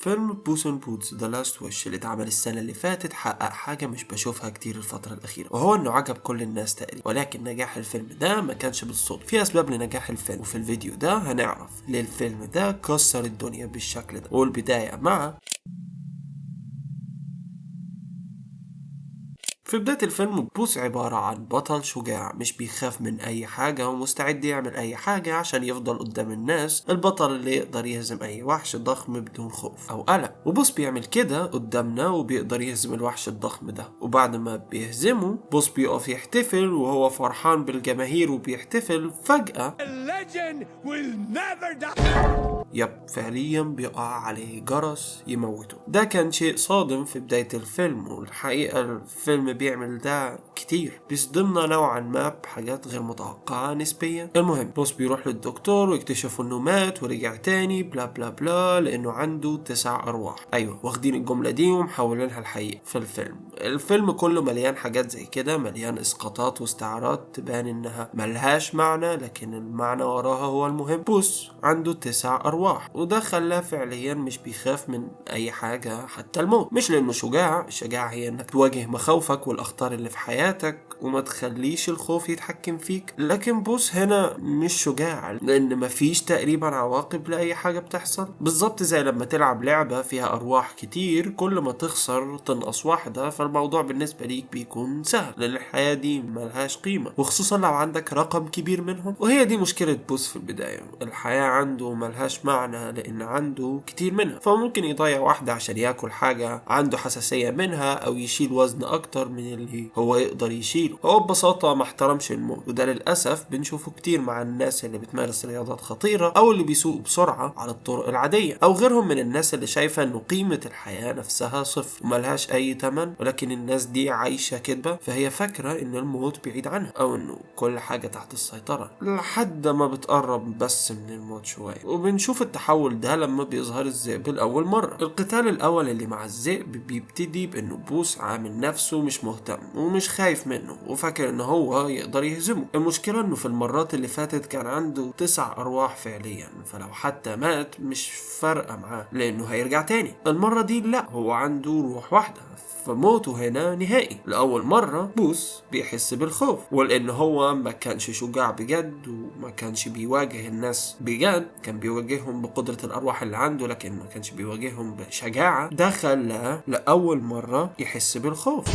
فيلم بوس ان بوتس ذا لاست ويش اللي اتعمل السنة اللي فاتت حقق حاجة مش بشوفها كتير الفترة الأخيرة، وهو إنه عجب كل الناس تقريبا. ولكن نجاح الفيلم ده ما كانش بالصدفة، في أسباب لنجاح الفيلم، وفي الفيديو ده هنعرف ليه الفيلم ده كسر الدنيا بالشكل ده. والبداية مع في بداية الفيلم بوس عبارة عن بطل شجاع مش بيخاف من أي حاجة ومستعد يعمل أي حاجة عشان يفضل قدام الناس، البطل اللي يقدر يهزم أي وحش ضخم بدون خوف أو قلق. وبوس بيعمل كده قدامنا وبيقدر يهزم الوحش الضخم ده، وبعد ما بيهزمه بوس بيقف يحتفل وهو فرحان بالجماهير وبيحتفل. فجأة فعليا بيقع عليه جرس يموته. ده كان شيء صادم في بداية الفيلم، والحقيقة الفيلم بيعمل ده كتير، بيصدمنا نوعا ما بحاجات غير متوقعة نسبيا. المهم بوس بيروح للدكتور ويكتشف انه مات ورجع تاني بلا بلا بلا لانه عنده 9 ارواح. ايوه، واخدين الجملة دي ومحولينها الحقيقة في الفيلم كله مليان حاجات زي كده، مليان اسقاطات واستعارات تبان انها ملهاش معنى لكن المعنى وراها هو المهم. بوس عنده 9 ارواح، وده خلاه فعليا مش بيخاف من اي حاجة حتى الموت. مش لانه شجاع، الشجاعة هي انك تواجه مخاوفك والاخطار اللي في حياتك وما تخليش الخوف يتحكم فيك. لكن بوس هنا مش شجاع لان مفيش تقريبا عواقب لاي حاجة بتحصل، بالظبط زي لما تلعب لعبة فيها ارواح كتير، كل ما تخسر تنقص واحدة فالموضوع بالنسبة ليك بيكون سهل لان الحياة دي ملهاش قيمة، وخصوصا لو عندك رقم كبير منهم. وهي دي مشكلة بوس في البداية، الحياة عنده ملهاش معنى لان عنده كتير منها، فممكن يضيع واحدة عشان ياكل حاجة عنده حساسية منها او يشيل وزن اكتر من اللي هو يقدر يشيله. هو ببساطة ما احترمش الموت، وده للأسف بنشوفه كتير مع الناس اللي بتمارس رياضات خطيرة او اللي بيسوقوا بسرعة على الطرق العادية، او غيرهم من الناس اللي شايفة انه قيمة الحياة نفسها صفر وملهاش اي تمن. ولكن الناس دي عايشة كدبة، فهي فاكرة ان الموت بعيد عنها او انه كل حاجة تحت السيطرة لحد ما بتقرب بس من الموت شوية. وبنشوف التحول ده لما بيظهر الذئب لأول مرة. القتال الأول اللي مع الذئب بيبتدي بأنه بوس عامل نفسه مش مهتم ومش خايف منه وفاكر إن هو يقدر يهزمه. المشكلة إنه في المرات اللي فاتت كان عنده 9 أرواح فعليا، فلو حتى مات مش فارقة معاه لأنه هيرجع تاني. المرة دي لا، هو عنده روح واحدة، فموته هنا نهائي. لأول مرة بوس بيحس بالخوف، ولأن هو ما كانش شجاع بجد وما كانش بيواجه الناس بجد، كان بيواجههم بقدرة الأرواح اللي عنده لكن ما كانش بيواجههم بشجاعة. ده خلاه لأول مرة يحس بالخوف.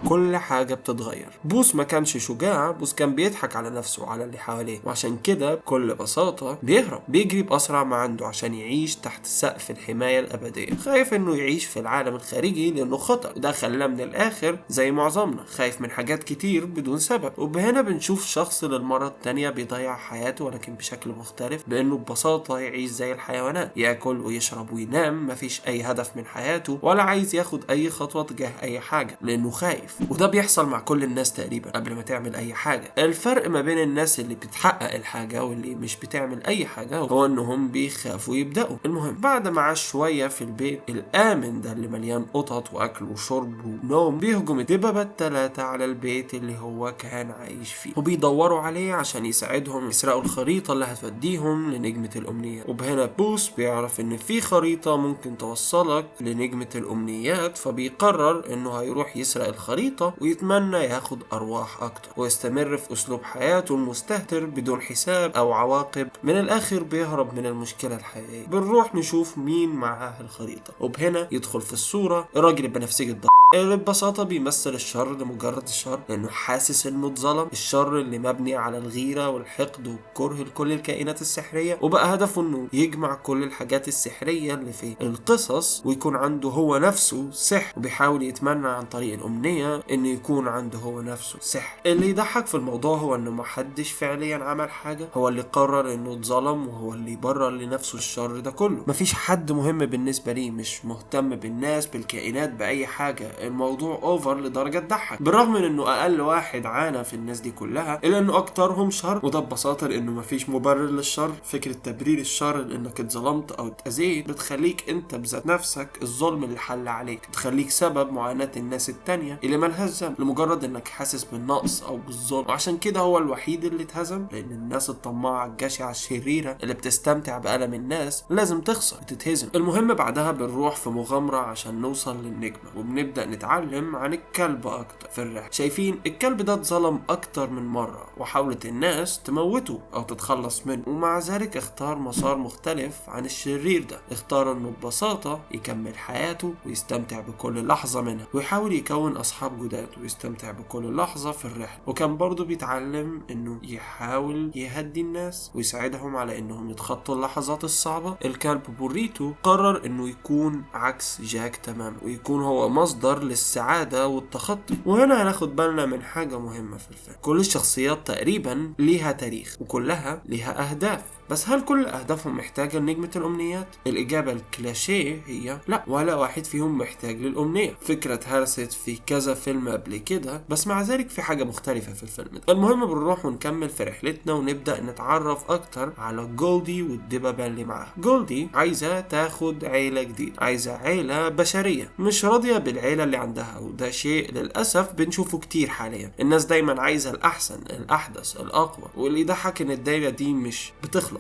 كل حاجة بتتغير. بوس ما كانش شجاع، بوس كان بيضحك على نفسه وعلى اللي حواليه، وعشان كده بكل بساطة بيهرب، بيجري بأسرع ما عنده عشان يعيش تحت سقف الحماية الأبدية، خايف إنه يعيش في العالم الخارجي لأنه خطر. وده خلاه من الآخر زي معظمنا خايف من حاجات كتير بدون سبب. وبهنا بنشوف شخص للمرة التانية بيضيع حياته ولكن بشكل مختلف، بأنه ببساطة يعيش زي الحيوانات، ياكل ويشرب وينام، مفيش أي هدف من حياته ولا عايز ياخد أي خطوة تجاه أي حاجة لأنه خايف. وده بيحصل مع كل الناس تقريبا قبل ما تعمل اي حاجة. الفرق ما بين الناس اللي بتحقق الحاجة واللي مش بتعمل اي حاجة هو انهم بيخافوا يبدأوا. المهم بعد ما عاش شوية في البيت الآمن ده اللي مليان قطط واكل وشرب ونوم، بيهجم الدببة 3 على البيت اللي هو كان عايش فيه، وبيدوروا عليه عشان يساعدهم يسرقوا الخريطة اللي هتوديهم لنجمة الأمنيات. وبهنا بوس بيعرف ان في خريطة ممكن توصلك لنجمة الأمنيات، فبيقرر انه هيروح يسرق الخريطة ويتمنى ياخد أرواح أكتر ويستمر في أسلوب حياته المستهتر بدون حساب أو عواقب. من الآخر بيهرب من المشكلة الحقيقية. بنروح نشوف مين معاه الخريطة، وبهنا يدخل في الصورة الراجل البنفسجي اللي ببساطة بيمثل الشر لمجرد الشر لأنه حاسس إنه اتظلم، الشر اللي مبني على الغيرة والحقد والكره لكل الكائنات السحرية، وبقى هدفه إنه يجمع كل الحاجات السحرية اللي في القصص ويكون عنده هو نفسه سحر، وبيحاول يتمنى عن طريق الأمنية إنه يكون عنده هو نفسه سحر. اللي يضحك في الموضوع هو إنه محدش فعليا عمل حاجة، هو اللي قرر إنه اتظلم وهو اللي يبرر لنفسه الشر ده كله. مفيش حد مهم بالنسبة ليه، مش مهتم بالناس بالكائنات بأي حاجة. الموضوع اوفر لدرجة تضحك، بالرغم من انه اقل واحد عانى في الناس دي كلها الا انه اكترهم شر. وده ببساطة لانه مفيش مبرر للشر. فكرة تبرير الشر لانك اتظلمت او اتأذيت بتخليك انت بذات نفسك الظلم اللي حل عليك، بتخليك سبب معاناة الناس التانية اللي ملهاش ذنب، لمجرد انك حاسس بالنقص او بالظلم، وعشان كده هو الوحيد اللي اتهزم. لان الناس الطماعة الجشعة الشريرة اللي بتستمتع بألم الناس لازم تخسر وتتهزم. المهم بعدها بنروح في مغامرة عشان نوصل للنجمة، وبنبدأ نتعلم عن الكلب اكتر في الرحلة. شايفين الكلب ده اتظلم اكتر من مرة، وحاولت الناس تموته او تتخلص منه، ومع ذلك اختار مسار مختلف عن الشرير ده. اختار انه ببساطة يكمل حياته ويستمتع بكل لحظة منها، ويحاول يكون اصحاب جداد ويستمتع بكل لحظة في الرحلة. وكان برضه بيتعلم انه يحاول يهدي الناس ويساعدهم على انهم يتخطوا اللحظات الصعبة. الكلب بوريتو قرر انه يكون عكس جاك تماما، ويكون هو مصدر للسعادة والتخطي. وهنا هناخد بالنا من حاجة مهمة في الفيلم. كل الشخصيات تقريبا ليها تاريخ وكلها ليها اهداف، بس هل كل أهدافهم محتاجة لنجمة الأمنيات؟ الإجابة الكلاشيه هي لا، ولا واحد فيهم محتاج للأمنية. فكرة هرست في كذا فيلم قبل كده، بس مع ذلك في حاجة مختلفة في الفيلم ده. المهم بنروح ونكمل في رحلتنا ونبدأ نتعرف أكتر على جولدي والدببة اللي معاها. جولدي عايزة تاخد عيلة جديدة، عايزة عيلة بشرية، مش راضية بالعيلة اللي عندها، وده شيء للأسف بنشوفه كتير حاليا. الناس دايما عايزة الأحسن، الأحدث، الأقوى، واللي يضحك إن الدايرة دي مش بتخلص.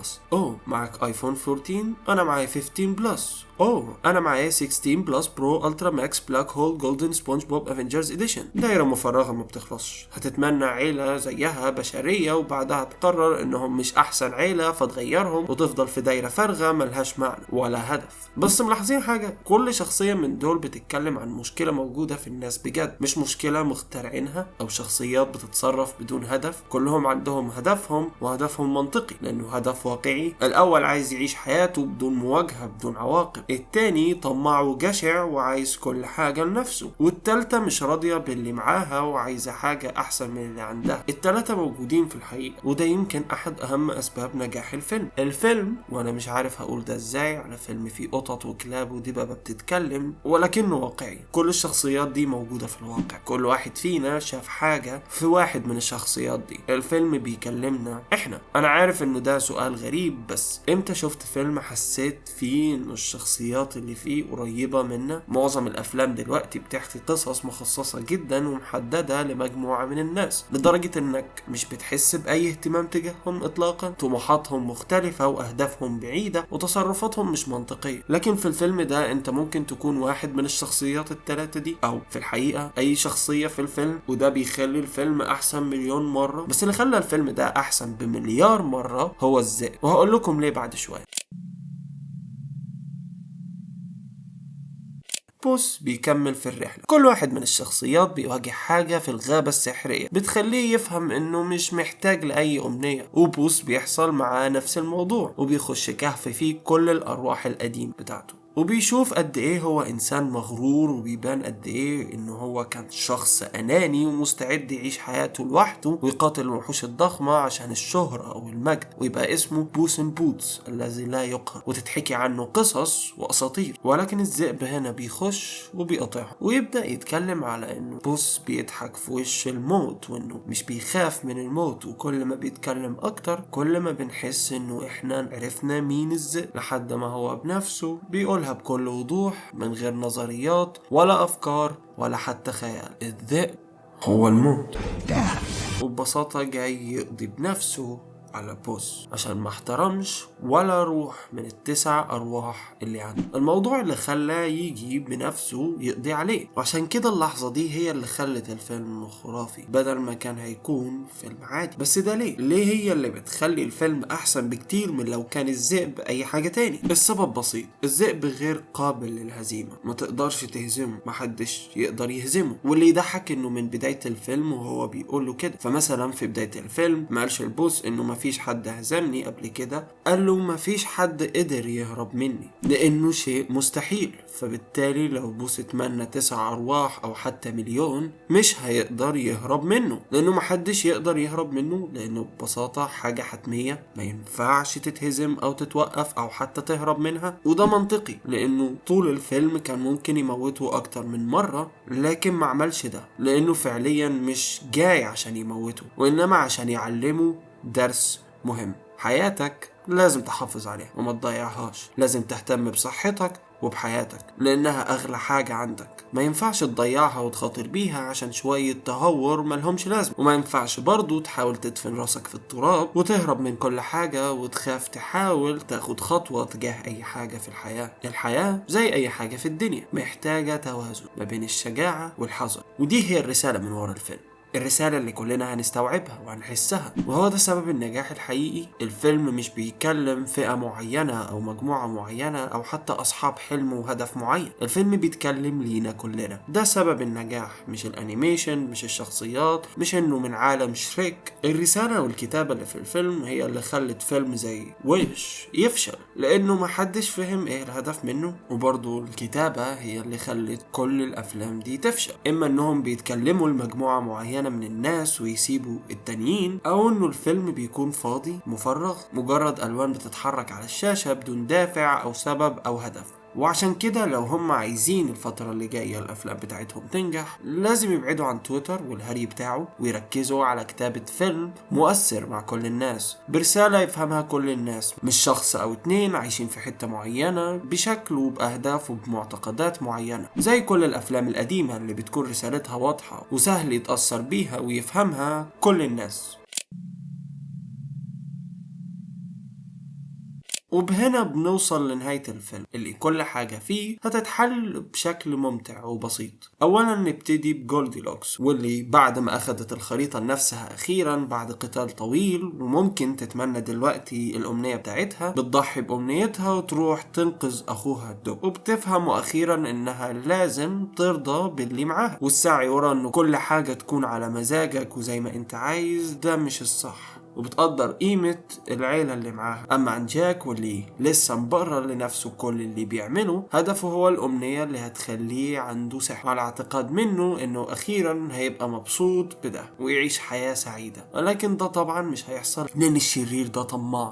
معك ايفون 14؟ انا معايا 15 بلس. انا معايا 16 بلس برو الترا ماكس بلاك هول جولدن سبونج بوب افنجرز اديشن. دايره مفرغه ما بتخلصش. هتتمنى عيله زيها بشريه، وبعدها تقرر انهم مش احسن عيله فتغيرهم، وتفضل في دايره فارغه ملهاش معنى ولا هدف. بس ملاحظين حاجه؟ كل شخصيه من دول بتتكلم عن مشكله موجوده في الناس بجد، مش مشكله مخترعينها او شخصيات بتتصرف بدون هدف. كلهم عندهم هدفهم، وهدفهم منطقي لانه هدف واقعي. الاول عايز يعيش حياته بدون مواجهه، بدون عواقب. التاني طماع وجشع وعايز كل حاجة لنفسه. والتالتة مش راضية باللي معاها وعايزة حاجة أحسن من اللي عندها. التلاتة موجودين في الحقيقة، وده يمكن أحد أهم أسباب نجاح الفيلم. وأنا مش عارف هقول ده إزاي على فيلم فيه قطط وكلاب ودببة بتتكلم، ولكنه واقعي. كل الشخصيات دي موجودة في الواقع، كل واحد فينا شاف حاجة في واحد من الشخصيات دي. الفيلم بيكلمنا إحنا. أنا عارف إنه ده سؤال غريب، بس إمتى شفت فيلم حسيت فيه إنه الشخصيات اللي فيه قريبة منا؟ معظم الأفلام دلوقتي بتحكي قصص مخصصة جدا ومحددة لمجموعة من الناس، لدرجة إنك مش بتحس بأي اهتمام تجاههم إطلاقا. طموحاتهم مختلفة وأهدافهم بعيدة وتصرفاتهم مش منطقية. لكن في الفيلم ده أنت ممكن تكون واحد من الشخصيات الثلاثة دي، أو في الحقيقة أي شخصية في الفيلم، وده بيخلي الفيلم أحسن مليون مرة. بس اللي خلى الفيلم ده أحسن بمليار مرة هو الذئب، وهقول لكم ليه بعد شوية. بوس بيكمل في الرحلة. كل واحد من الشخصيات بيواجه حاجة في الغابة السحرية بتخليه يفهم انه مش محتاج لأي أمنية، وبوس بيحصل معاه نفس الموضوع، وبيخش كهف فيه كل الأرواح القديم بتاعته، وبيشوف قد ايه هو انسان مغرور، وبيبان قد ايه انه هو كان شخص اناني ومستعد يعيش حياته لوحده ويقاتل الوحوش الضخمة عشان الشهرة او المجد، ويبقى اسمه بوس ان بوتس الذي لا يقهر، وتتحكي عنه قصص واساطير. ولكن الذئب هنا بيخش وبيقطعه، ويبدأ يتكلم على انه بوس بيضحك في وش الموت، وانه مش بيخاف من الموت. وكل ما بيتكلم اكتر كل ما بنحس انه احنا عرفنا مين الذئب، لحد ما هو بنفسه بيقول بكل وضوح من غير نظريات ولا أفكار ولا حتى خيال: الذئب هو الموت. وببساطة جاي يقضي بنفسه على بوس عشان ما احترمش ولا روح من ال9 أرواح اللي عنده. الموضوع اللي خلاه يجي بنفسه يقضي عليه، وعشان كده اللحظة دي هي اللي خلت الفيلم خرافي بدل ما كان هيكون فيلم عادي. بس ده ليه هي اللي بتخلي الفيلم أحسن بكتير من لو كان الذئب أي حاجة تاني؟ السبب بسيط: الذئب غير قابل للهزيمة، ما تقدرش تهزمه، محدش يقدر يهزمه. واللي يضحك انه من بداية الفيلم وهو بيقول له كده. فمثلا في بداية الفيلم ما قالش البوس انه مفيش حد هزمني قبل كده، قال له مفيش حد قدر يهرب مني، لانه شيء مستحيل. فبالتالي لو بوس اتمنى 9 أرواح او حتى مليون مش هيقدر يهرب منه، لانه محدش يقدر يهرب منه، لانه ببساطة حاجة حتمية ما ينفعش تتهزم او تتوقف او حتى تهرب منها. وده منطقي لانه طول الفيلم كان ممكن يموته اكتر من مرة، لكن ما عملش ده، لانه فعليا مش جاي عشان يموته، وانما عشان يعلمه درس مهم: حياتك لازم تحافظ عليها وما تضيعهاش، لازم تهتم بصحتك وبحياتك، لأنها أغلى حاجة عندك. ما ينفعش تضيعها وتخاطر بيها عشان شوية تهور ملهمش لازمة، وما ينفعش برضو تحاول تدفن راسك في التراب وتهرب من كل حاجة وتخاف تحاول تاخد خطوة تجاه أي حاجة في الحياة. الحياة زي أي حاجة في الدنيا محتاجة توازن ما بين الشجاعة والحذر، ودي هي الرسالة من ورا الفيلم، الرسالة اللي كلنا هنستوعبها وهنحسها. وهو ده سبب النجاح الحقيقي. الفيلم مش بيتكلم فئة معينة أو مجموعة معينة أو حتى أصحاب حلم وهدف معين، الفيلم بيتكلم لينا كلنا. ده سبب النجاح، مش الانيميشن، مش الشخصيات، مش انه من عالم شريك. الرسالة والكتابة اللي في الفيلم هي اللي خلت فيلم زي ويش يفشل، لأنه محدش فهم ايه الهدف منه. وبرضه الكتابة هي اللي خلت كل الأفلام دي تفشل، إما انهم بيتكلموا لمجموعة معينة من الناس ويسيبوا التانيين، او انه الفيلم بيكون فاضي مفرغ، مجرد الوان بتتحرك على الشاشة بدون دافع او سبب او هدف. وعشان كده لو هم عايزين الفترة اللي جاية الأفلام بتاعتهم تنجح، لازم يبعدوا عن تويتر والهري بتاعه ويركزوا على كتابة فيلم مؤثر مع كل الناس، برسالة يفهمها كل الناس، مش شخص أو اتنين عايشين في حتة معينة بشكل وبأهداف وبمعتقدات معينة، زي كل الأفلام القديمة اللي بتكون رسالتها واضحة وسهل يتأثر بيها ويفهمها كل الناس. وبهنا بنوصل لنهاية الفيلم اللي كل حاجة فيه هتتحل بشكل ممتع وبسيط. أولا نبتدي بجولديلوكس، واللي بعد ما أخدت الخريطة لنفسها أخيرا بعد قتال طويل وممكن تتمنى دلوقتي الأمنية بتاعتها، بتضحي بأمنيتها وتروح تنقذ أخوها الدب، وبتفهم أخيرا إنها لازم ترضى باللي معاها، والسعي ورا إنه كل حاجة تكون على مزاجك وزي ما أنت عايز ده مش الصح، وبتقدر قيمة العيلة اللي معاها. أما عن جاك واللي لسه مبرر لنفسه كل اللي بيعمله، هدفه هو الأمنية اللي هتخليه عنده سحر، على اعتقاد منه إنه أخيرا هيبقى مبسوط بده ويعيش حياة سعيدة. ولكن ده طبعا مش هيحصل، لأن الشرير ده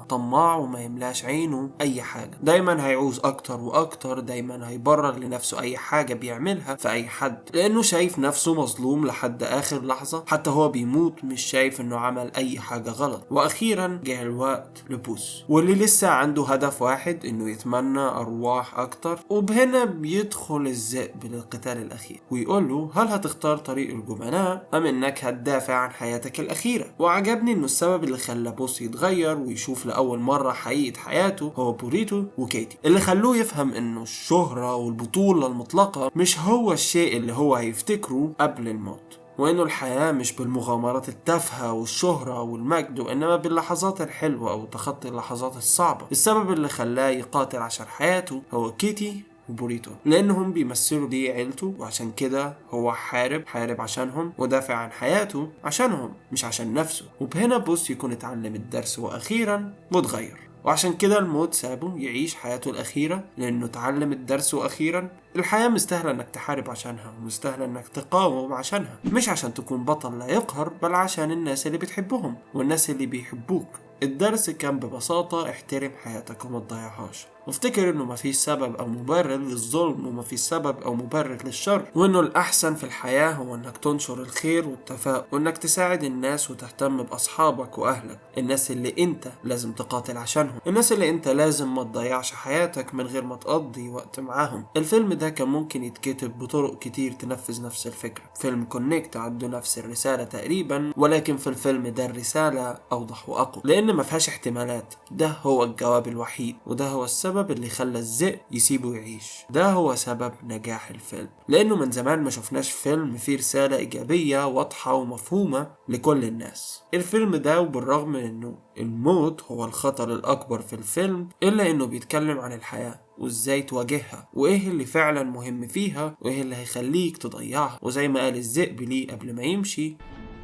طماع وما يملاش عينه أي حاجة، دايما هيعوز أكتر وأكتر، دايما هيبرر لنفسه أي حاجة بيعملها في أي حد، لأنه شايف نفسه مظلوم لحد آخر لحظة. حتى هو بيموت مش شايف إنه عمل أي حاجة غلط. واخيرا جه الوقت لبوس، واللي لسه عنده هدف واحد، انه يتمنى ارواح اكتر. وبهنا بيدخل الذئب للقتال الاخير ويقول له هل هتختار طريق الجبناء ام انك هتدافع عن حياتك الاخيرة. وعجبني انه السبب اللي خلى بوس يتغير ويشوف لاول مرة حقيقة حياته هو بوريتو وكيتي، اللي خلوه يفهم انه الشهرة والبطولة المطلقة مش هو الشيء اللي هو هيفتكره قبل الموت، وإنه الحياة مش بالمغامرات التافهة والشهرة والمجد، وإنما باللحظات الحلوة وتخطي اللحظات الصعبة. السبب اللي خلاه يقاتل عشان حياته هو كيتي وبوريتو، لأنهم بيمثلوا ليه عيلته، وعشان كده هو حارب عشانهم ودافع عن حياته عشانهم مش عشان نفسه. وبهنا بوس يكون اتعلم الدرس وأخيرا متغير، وعشان كده الموت سابه يعيش حياته الأخيرة لأنه تعلم الدرس. وأخيرا الحياة مستاهلة انك تحارب عشانها، ومستاهلة انك تقاوم عشانها، مش عشان تكون بطل لا يقهر، بل عشان الناس اللي بتحبهم والناس اللي بيحبوك. الدرس كان ببساطة احترم حياتك وما تضيعهاش، وافتكر انه مفيش سبب او مبرر للظلم ومفيش سبب او مبرر للشر، وانه الاحسن في الحياة هو انك تنشر الخير والتفاؤل، وانك تساعد الناس وتهتم باصحابك واهلك، الناس اللي انت لازم تقاتل عشانهم، الناس اللي انت لازم ما تضيعش حياتك من غير ما تقضي وقت معاهم. الفيلم ده كان ممكن يتكتب بطرق كتير تنفذ نفس الفكرة. فيلم كونكت عنده نفس الرسالة تقريبا، ولكن في الفيلم ده الرسالة اوضح واقوى، لان ما فيهاش احتمالات. ده هو الجواب الوحيد، وده هو السبب اللي خلى الذئب يسيبه يعيش. ده هو سبب نجاح الفيلم، لانه من زمان ما شفناش فيلم فيه رسالة ايجابية واضحة ومفهومة لكل الناس. الفيلم ده وبالرغم من انه الموت هو الخطر الاكبر في الفيلم، الا انه بيتكلم عن الحياة وازاي تواجهها، وايه اللي فعلا مهم فيها، وايه اللي هيخليك تضيعها. وزي ما قال الذئب ليه قبل ما يمشي: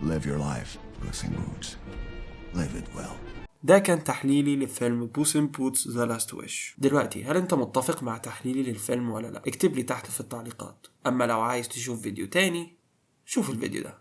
Live your life, Puss in Boots. Live it well. ده كان تحليلي لفيلم بوس ان بوتس ذا لاست ويش. دلوقتي هل انت متفق مع تحليلي للفيلم ولا لا؟ اكتب لي تحت في التعليقات. اما لو عايز تشوف فيديو تاني، شوف الفيديو ده.